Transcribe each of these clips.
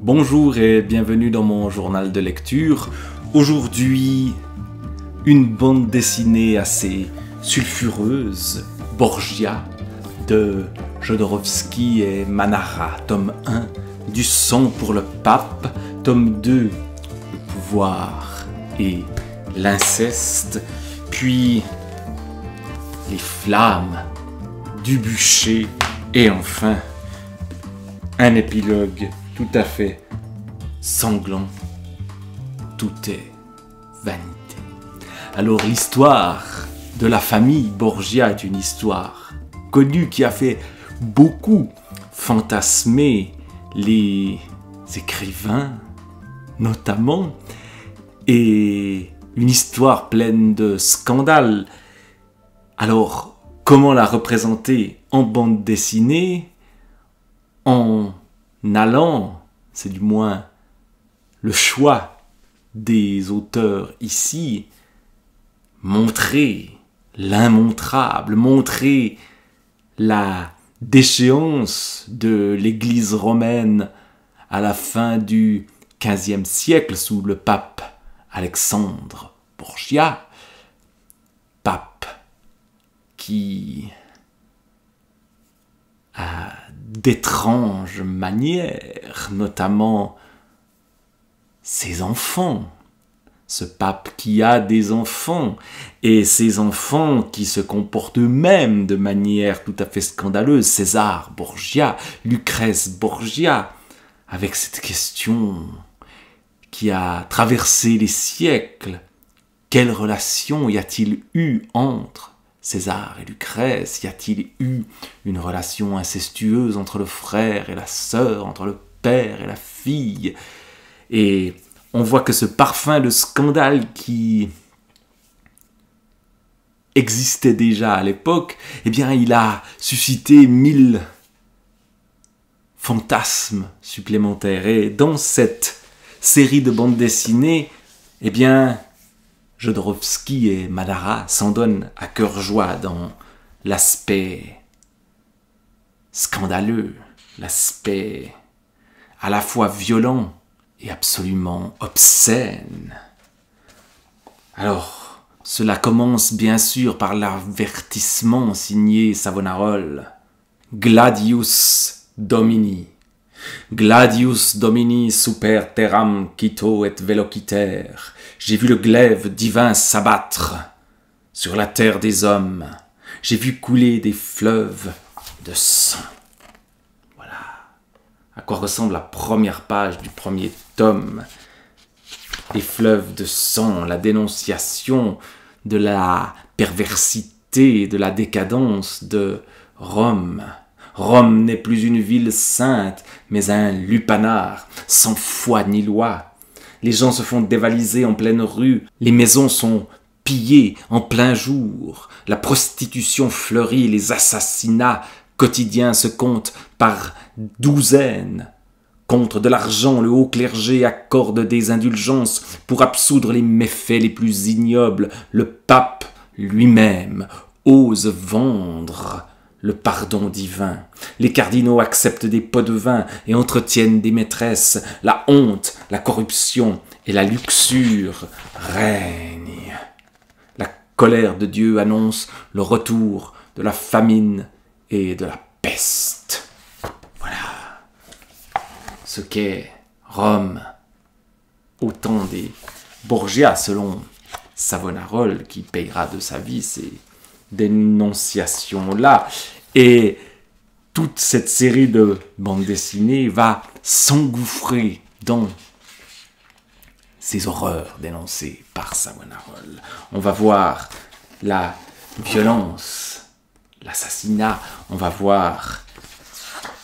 Bonjour et bienvenue dans mon journal de lecture. Aujourd'hui, une bande dessinée assez sulfureuse, Borgia, de Jodorowsky et Manara, tome 1, Du sang pour le pape, tome 2, Le pouvoir et l'inceste, puis les flammes du bûcher et enfin un épilogue tout à fait sanglant. Tout est vanité. Alors l'histoire de la famille Borgia est une histoire connue qui a fait beaucoup fantasmer les écrivains notamment, et une histoire pleine de scandales. Alors comment la représenter en bande dessinée en allant, c'est du moins le choix des auteurs ici, montrer l'immontrable, montrer la déchéance de l'Église romaine à la fin du XVe siècle sous le pape Alexandre Borgia, pape qui a d'étranges manières, notamment ses enfants. Ce pape qui a des enfants, et ces enfants qui se comportent eux-mêmes de manière tout à fait scandaleuse. César Borgia, Lucrèce Borgia, avec cette question qui a traversé les siècles. Quelle relation y a-t-il eu entre César et Lucrèce? Y a-t-il eu une relation incestueuse entre le frère et la sœur, entre le père et la fille? Et on voit que ce parfum de scandale qui existait déjà à l'époque, eh bien, il a suscité 1000 fantasmes supplémentaires. Et dans cette série de bandes dessinées, eh bien, Jodorowsky et Manara s'en donnent à cœur joie dans l'aspect scandaleux, l'aspect à la fois violent et absolument obscène. Alors, cela commence bien sûr par l'avertissement signé Savonarole. Gladius Domini. Gladius Domini super terram quito et velociter. J'ai vu le glaive divin s'abattre sur la terre des hommes. J'ai vu couler des fleuves de sang. Voilà à quoi ressemble la première page du premier tome. Des fleuves de sang, la dénonciation de la perversité, de la décadence de Rome. Rome n'est plus une ville sainte, mais un lupanar, sans foi ni loi. Les gens se font dévaliser en pleine rue, les maisons sont pillées en plein jour, la prostitution fleurit, les assassinats quotidiens se comptent par douzaines. Contre de l'argent, le haut clergé accorde des indulgences pour absoudre les méfaits les plus ignobles. Le pape lui-même ose vendre le pardon divin. Les cardinaux acceptent des pots de vin et entretiennent des maîtresses. La honte, la corruption et la luxure règnent. La colère de Dieu annonce le retour de la famine et de la peste. Voilà ce qu'est Rome au temps des Borgia, selon Savonarole, qui payera de sa vie ces dénonciations-là. Et toute cette série de bandes dessinées va s'engouffrer dans ces horreurs dénoncées par Savonarole. On va voir la violence, l'assassinat, on va voir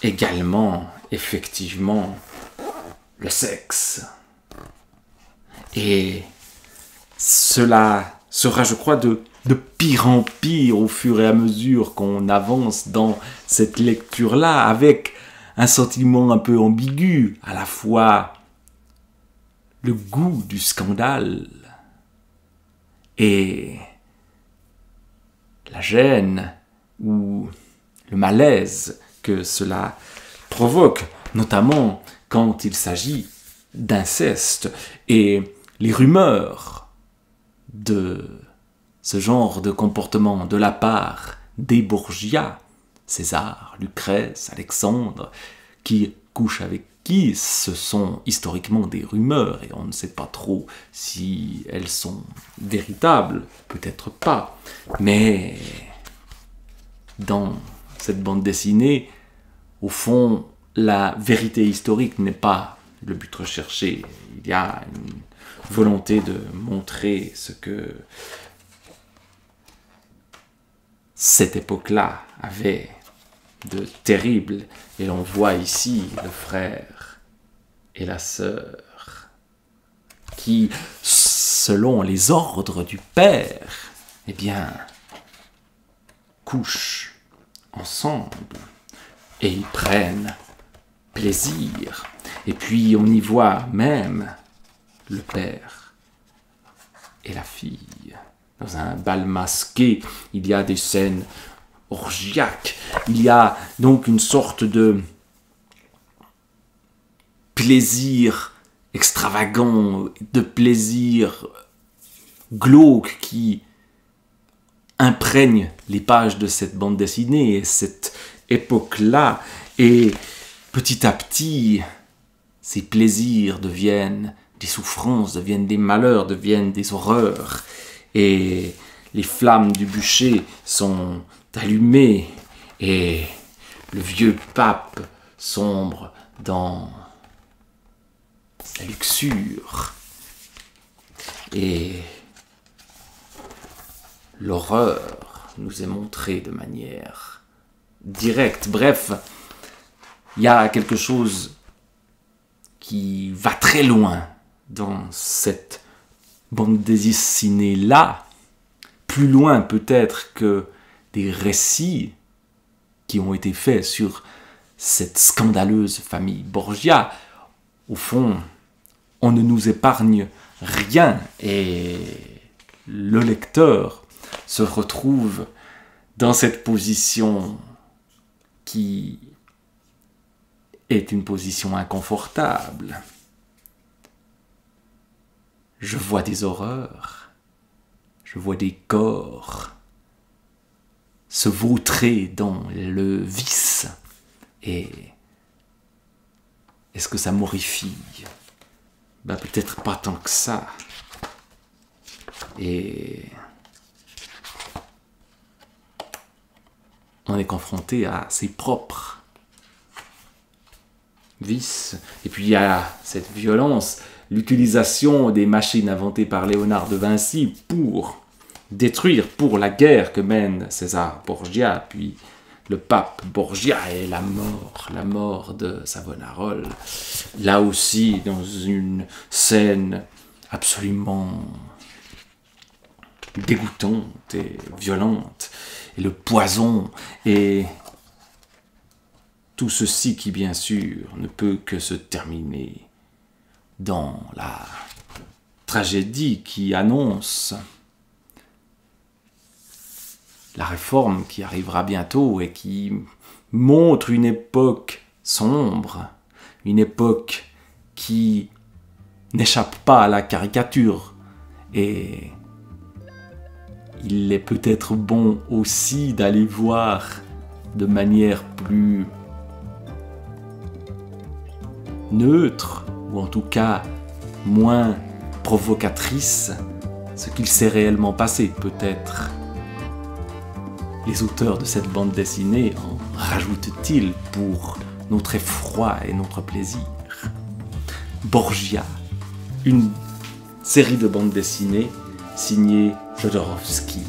également, effectivement, le sexe. Et cela sera, je crois, de pire en pire au fur et à mesure qu'on avance dans cette lecture-là, avec un sentiment un peu ambigu, à la fois le goût du scandale et la gêne ou le malaise que cela provoque, notamment quand il s'agit d'inceste. Et les rumeurs de ce genre de comportement de la part des Borgia, César, Lucrèce, Alexandre, qui couchent avec qui, ce sont historiquement des rumeurs et on ne sait pas trop si elles sont véritables, peut-être pas. Mais dans cette bande dessinée, au fond, la vérité historique n'est pas le but recherché. Il y a une volonté de montrer ce que cette époque-là avait de terrible. Et l'on voit ici le frère et la sœur qui, selon les ordres du père, eh bien, couchent ensemble et ils prennent plaisir. Et puis on y voit même le père et la fille. Dans un bal masqué, il y a des scènes orgiaques. Il y a donc une sorte de plaisir extravagant, de plaisir glauque qui imprègne les pages de cette bande dessinée et cette époque-là. Et petit à petit, ces plaisirs deviennent des souffrances, deviennent des malheurs, deviennent des horreurs. Et les flammes du bûcher sont allumées et le vieux pape sombre dans la luxure. Et l'horreur nous est montrée de manière directe. Bref, il y a quelque chose qui va très loin dans cette bande dessinée-là, plus loin peut-être que des récits qui ont été faits sur cette scandaleuse famille Borgia. Au fond, on ne nous épargne rien et le lecteur se retrouve dans cette position qui est une position inconfortable. Je vois des horreurs, je vois des corps se vautrer dans le vice. Et est-ce que ça m'horrifie? Ben, peut-être pas tant que ça. Et on est confronté à ses propres vices. Et puis il y a cette violence, l'utilisation des machines inventées par Léonard de Vinci pour détruire, pour la guerre que mène César Borgia, puis le pape Borgia et la mort de Savonarola. Là aussi, dans une scène absolument dégoûtante et violente, et le poison, et tout ceci qui, bien sûr, ne peut que se terminer dans la tragédie qui annonce la réforme qui arrivera bientôt et qui montre une époque sombre, une époque qui n'échappe pas à la caricature. Et il est peut-être bon aussi d'aller voir de manière plus neutre, ou en tout cas moins provocatrice, ce qu'il s'est réellement passé. Peut-être les auteurs de cette bande dessinée en rajoutent-ils pour notre effroi et notre plaisir. Borgia, une série de bandes dessinées signée Jodorowsky